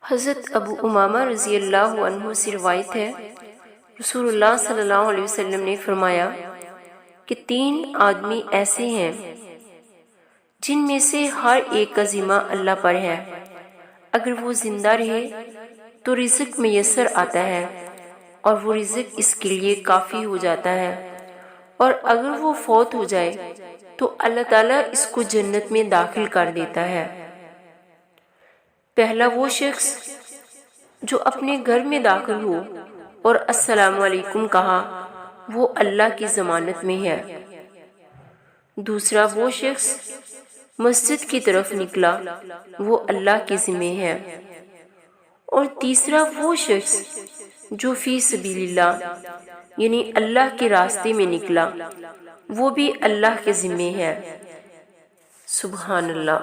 حضرت ابو امامہ رضی اللہ عنہ سے روایت ہے، رسول اللہ صلی اللہ علیہ وسلم نے فرمایا کہ 3 آدمی ایسے ہیں جن میں سے ہر ایک کا ذمہ اللہ پر ہے، اگر وہ زندہ رہے تو رزق میسر آتا ہے اور وہ رزق اس کے لیے کافی ہو جاتا ہے، اور اگر وہ فوت ہو جائے تو اللہ تعالیٰ اس کو جنت میں داخل کر دیتا ہے۔ پہلا وہ شخص جو اپنے گھر میں داخل ہو اور السلام علیکم کہا، وہ اللہ کی ضمانت میں ہے۔ دوسرا وہ شخص مسجد کی طرف نکلا، وہ اللہ کے ذمہ ہے۔ اور تیسرا وہ شخص جو فی سبیل اللہ یعنی اللہ کے راستے میں نکلا، وہ بھی اللہ کے ذمہ ہے۔ سبحان اللہ۔